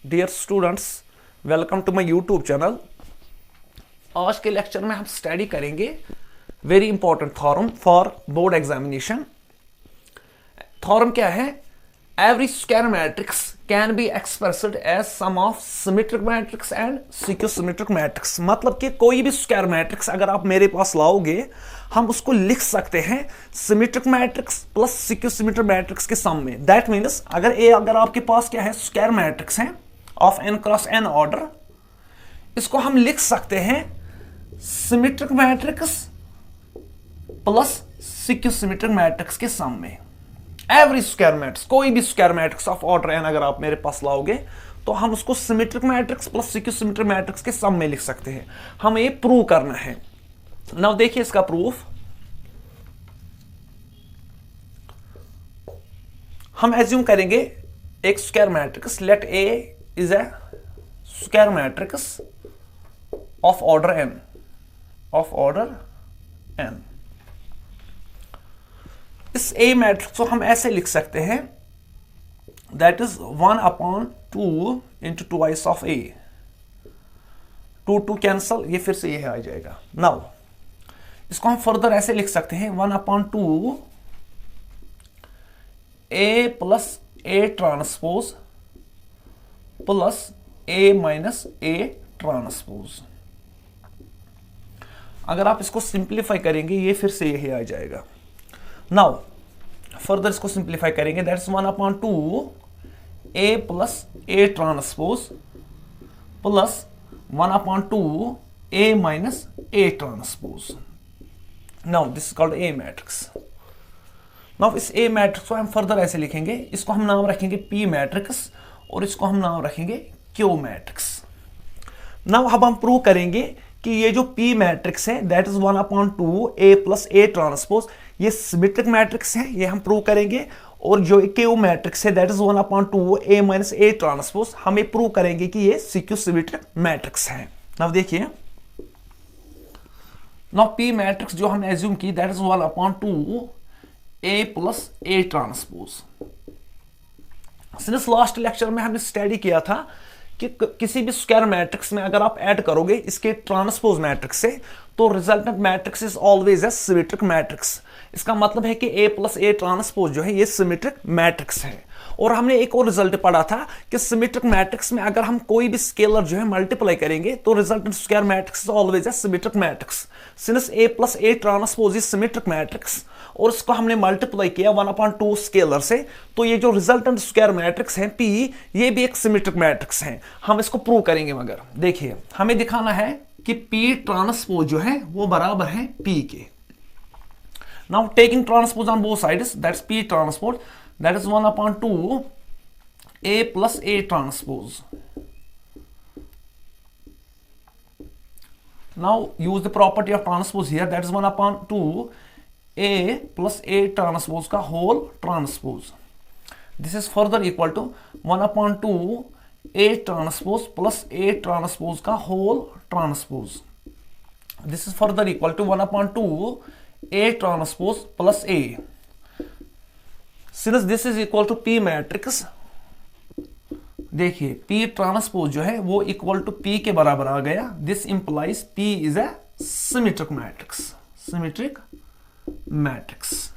Dear students, welcome to my YouTube channel. आज के lecture में हम स्टडी करेंगे very important theorem for board examination. Theorem क्या है? Every square matrix can be expressed as sum of symmetric matrix and skew symmetric matrix. मतलब कि कोई भी स्क्वायर मैट्रिक्स अगर आप मेरे पास लाओगे, हम उसको लिख सकते हैं symmetric matrix plus skew symmetric matrix के सम में। दैट मीन्स अगर आपके पास क्या है, स्क्वायर मैट्रिक्स है of n cross n order, इसको हम लिख सकते हैं symmetric matrix plus skew symmetric matrix के सम में। एवरी स्क्वायर मैट्रिक्स, कोई भी square matrix of order n अगर आप मेरे पास लाओगे तो हम उसको symmetric matrix plus skew symmetric matrix के सम में लिख सकते हैं। हमें ये प्रूव करना है। नाउ देखिए इसका प्रूफ। हम एज्यूम करेंगे एक square matrix, let A is a square matrix of order n, of order n। इस ए मैट्रिक्स को हम ऐसे लिख सकते हैं, that is 1/2 into twice of A. 2 cancel, ये फिर से ये आ जाएगा। नाउ इसको हम फर्दर ऐसे लिख सकते हैं 1/2 A plus A transpose plus A minus A transpose. अगर आप इसको सिंप्लीफाई करेंगे, ये फिर से यही आ जाएगा। नाउ फर्दर इसको सिंप्लीफाई करेंगे, that is 1/2 A plus A transpose plus 1/2 A minus A transpose. Now this is called a matrix. Now इस ए मैट्रिक्स को हम फर्दर ऐसे लिखेंगे, इसको हम नाम रखेंगे पी मैट्रिक्स और इसको हम नाम रखेंगे क्यू मैट्रिक्स। नाउ अब हम प्रूव करेंगे कि ये जो पी मैट्रिक्स है that is 1/2 A plus A transpose, ये सिमेट्रिक मैट्रिक्स है, ये हम प्रूव करेंगे। और जो क्यू मैट्रिक्स है that is 1/2 A minus A transpose, हम ये प्रूव करेंगे कि ये सिक्यू सिमेट्रिक मैट्रिक्स है। नाउ देखिए, नाउ पी मैट्रिक्स जो हमने एज्यूम की that is 1/2 A plus A transpose. Since last lecture में हमने स्टडी किया था कि किसी भी स्क्वायर मैट्रिक्स में अगर आप ऐड करोगे इसके ट्रांसपोज मैट्रिक्स से, तो resultant matrix is always a symmetric matrix. इसका मतलब है कि ए प्लस ए ट्रांसपोज जो है ये सिमेट्रिक मैट्रिक्स है। और हमने एक और रिजल्ट पढ़ा था कि सिमेट्रिक मैट्रिक्स में अगर हम कोई भी स्केलर जो है मल्टीप्लाई करेंगे तो resultant square matrix is always a symmetric matrix. Since A plus A transpose is symmetric matrix और इसको हमने मल्टीप्लाई किया 1/2 स्केलर से, तो ये जो रिजल्टेंट स्क्वायर मैट्रिक्स है पी, ये भी एक सिमेट्रिक मैट्रिक्स है। हम इसको प्रूव करेंगे। मगर देखिए, हमें दिखाना है कि पी ट्रांसपोज जो है वो बराबर है पी के। Now taking transpose on both sides, that's P transpose, that is 1/2 A plus A transpose. Now use the property of transpose here, that is 1/2 A plus A transpose का whole transpose. This is further equal to 1/2 A transpose plus A transpose का whole transpose. This is further equal to 1/2 A transpose plus A. Since this is equal to P matrix, देखिए P transpose जो है वो equal to P के बराबर आ गया। This implies P is a symmetric matrix, symmetric matrix.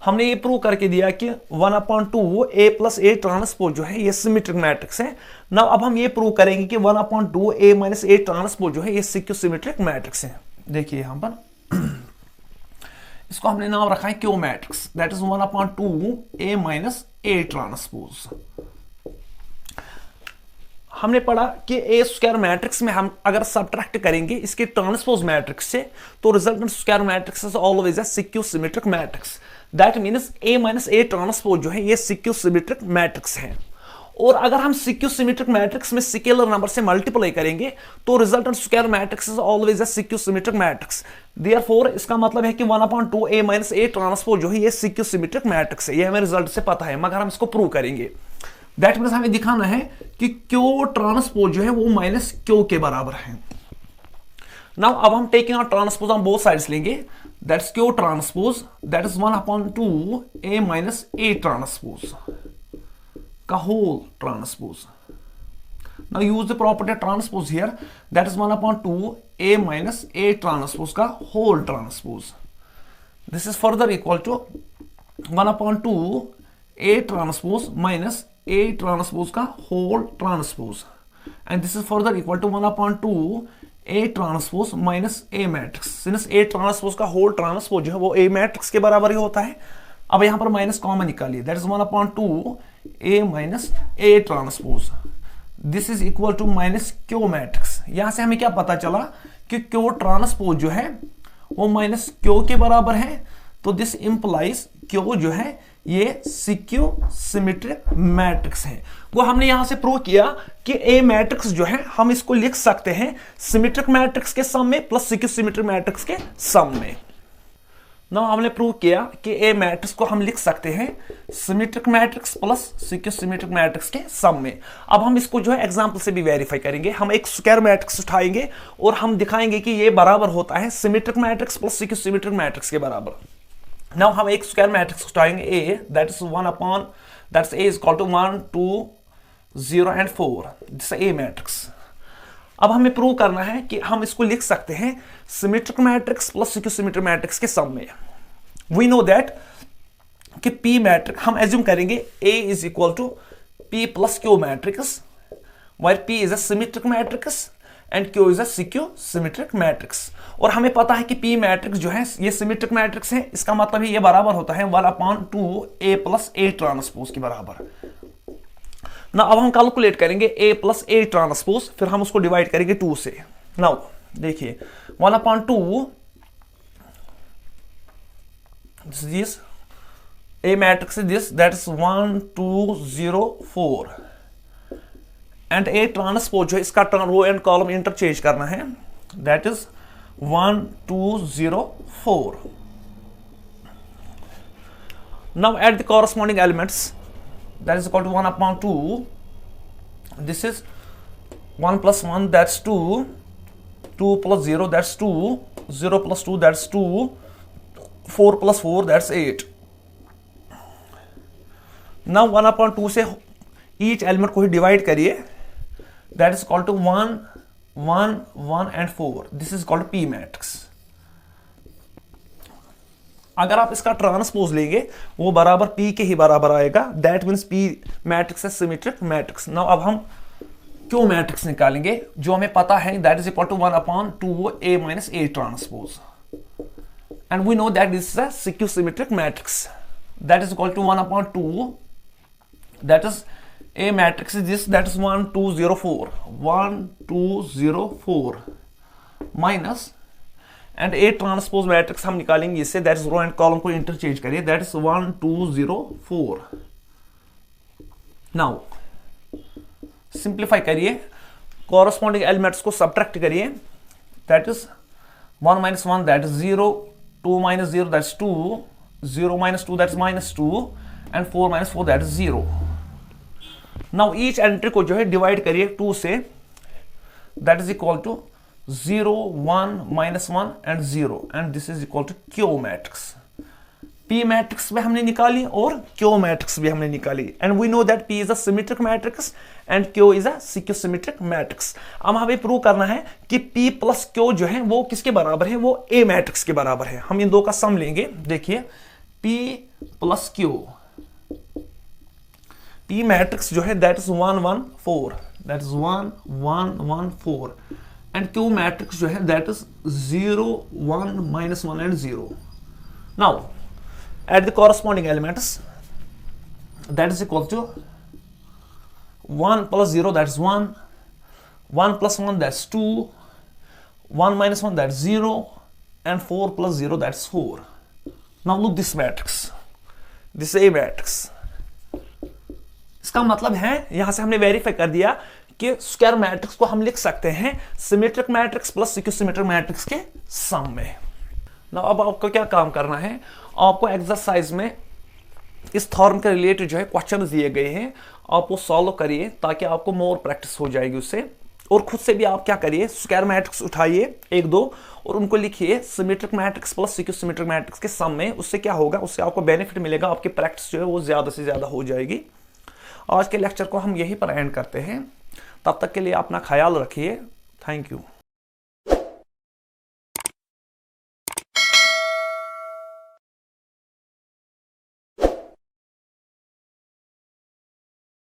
हमने ये prove करके दिया कि 1/2 ए प्लस ए ट्रांसपोज जो है ये सिमेट्रिक मैट्रिक्स है। नाउ अब हम ये प्रूव करेंगे कि 1/2 ए माइनस ए ट्रांसपोज जो है ये सिक्यू सिमेट्रिक मैट्रिक्स है। देखिए यहां पर इसको हमने नाम रखा है Q matrix, that is 1/2 A minus A transpose. हमने पढ़ा कि ए स्क्वायर मैट्रिक्स में हम अगर सब्ट्रैक्ट करेंगे इसके ट्रांसपोज मैट्रिक्स से, तो resultant square matrix is always a skew symmetric matrix. That means A minus A transpose जो है ये सिक्यू सिमेट्रिक मैट्रिक्स है। और अगर हम सिक्यू सिमेट्रिक मैट्रिक्स में स्केलर नंबर से मल्टीप्लाई करेंगे तो resultant square matrix is always a skew symmetric matrix. Therefore इसका मतलब है कि 1/2 ए माइनस ए ट्रांसपोज जो है ये सिक्यू सिमेट्रिक मैट्रिक्स है। ये हमें रिजल्ट से पता है, मगर हम इसको प्रूव करेंगे। दैट मीन्स हमें दिखाना है कि क्यू ट्रांसपोज जो है वो माइनस क्यू के बराबर है। नाउ अब हम taking out transpose on both sides लेंगे, that's Q transpose, that is 1/2 A minus A transpose का whole transpose. Now use the property transpose here, that is 1/2 a minus a transpose का whole transpose. This is further equal to 1/2 a transpose minus a transpose का whole transpose, and this is further equal to 1/2 a transpose minus a matrix. Since a transpose का whole transpose जो है वो a matrix के बराबर ही होता है. अब यहां पर माइनस कॉमन निकालिए, that is 1/2 a minus a transpose. This is equal to minus Q matrix. यहां से हमें क्या पता चला कि क्यू ट्रांसपोज जो है वो माइनस क्यू के बराबर है. तो दिस इंप्लाइज क्यू जो है ये सिक्यू सिमेट्रिक मैट्रिक्स है. वो हमने यहां से प्रूव किया कि ए मैट्रिक्स जो है हम इसको लिख सकते हैं सिमेट्रिक मैट्रिक्स के सम में प्लस सिक्यू सिमेट्रिक मैट्रिक्स के सम में. ना हमने प्रूव किया कि ए मैट्रिक्स को हम लिख सकते हैं symmetric matrix plus skew symmetric matrix के सम में. अब हम इसको जो है एग्जांपल से भी वेरीफाई करेंगे. हम एक स्क्वायर मैट्रिक्स उठाएंगे और हम दिखाएंगे कि ये बराबर होता है symmetric matrix plus skew symmetric matrix के बराबर. नाउ हम एक स्क्वायर मैट्रिक्स उठाएंगे a, that is 1 that's a is equal to 1 2 0 and 4. This A matrix. अब हमें प्रूव करना है कि हम इसको लिख सकते हैं symmetric matrix plus skew symmetric matrix के सम में. वी नो दैट कि P मैट्रिक्स हम एज्यूम करेंगे A is equal to P plus Q matrix, while P is a symmetric matrix and Q is a skew symmetric matrix. और हमें पता है कि P मैट्रिक्स जो है ये सिमेट्रिक मैट्रिक्स है. इसका मतलब है ये बराबर होता है 1/2 A प्लस A ट्रांसपोज के बराबर. ना अब हम कैलकुलेट करेंगे a प्लस a ट्रांसपोज, फिर हम उसको डिवाइड करेंगे 2 से. नाउ देखिए 1/2 this a matrix is this, that is 1 2 0 4 and a transpose जो है इसका रो एंड कॉलम इंटरचेंज करना है, that is 1 2 0 4. Now at the corresponding elements, that is equal to 1/2. This is 1 plus 1, that's 2. 2 plus 0, that's 2. 0 plus 2, that's 2. 4 plus 4, that's 8. Now 1/2 से each element को ही divide करिए. That is equal to 1 1 1 and 4. This is called P matrix. अगर आप इसका transpose लेंगे वो बराबर P के ही बराबर आएगा. दैट मीन्स P मैट्रिक्स है सिमेट्रिक मैट्रिक्स. नाउ अब हम Q मैट्रिक्स निकालेंगे जो हमें पता है, that is equal to 1/2 A minus A transpose, and we know that this is a skew symmetric matrix. That is equal to 1/2, that is A matrix is this, that is 1 2 0 4 1 2 0 4 minus and A transpose matrix हम निकालेंगे इससे, that is row and column को interchange करिए, that is 1 2 0 4. Now simplify करिए, corresponding elements को subtract करिए, that is 1 minus 1 that is 0, 2 minus 0 that is 2, 0 minus 2 that is -2 and 4 minus 4 that is 0. Now each entry को जो है divide करिए 2 से, that is equal to 0 1 -1 and 0, and this is equal to Q matrix. P matrix भी हमने निकाली और Q matrix भी हमने निकाली, and we know that P is a symmetric matrix and Q is a symmetric matrix. अब हमें prove करना है कि P प्लस Q जो है वो किसके बराबर है, वो A मैट्रिक्स के बराबर है. हम इन दो का सम लेंगे. देखिए P plus Q, P matrix जो है that is 1 1 4, that is 1 1 1 4, and Q matrix जो है that is 0 1 -1 and 0. Now add the corresponding elements, that is equal to 1 plus 0 that's 1, 1 plus 1 that's 2, 1 minus 1 that's 0, and 4 plus 0 that's 4. Now look this matrix, this A matrix. इसका मतलब है यहां से हमने verify कर दिया कि स्क्वायर मैट्रिक्स को हम लिख सकते हैं symmetric matrix plus skew symmetric matrix के सम में. ना अब आपको क्या काम करना है, आपको एक्सरसाइज में इस थॉर्म के रिलेटेड जो है क्वेश्चन दिए गए हैं, आप वो सॉल्व करिए ताकि आपको मोर प्रैक्टिस हो जाएगी उससे. और खुद से भी आप क्या करिए, स्क्वायर मैट्रिक्स उठाइए 1 2 और उनको लिखिए symmetric matrix plus skew symmetric matrix के सम में. उससे क्या होगा, उससे आपको बेनिफिट मिलेगा, आपकी प्रैक्टिस जो है वो ज्यादा से ज्यादा हो जाएगी. आज के लेक्चर को हम यहीं पर एंड करते हैं. तब तक के लिए अपना ख्याल रखिए। Thank you.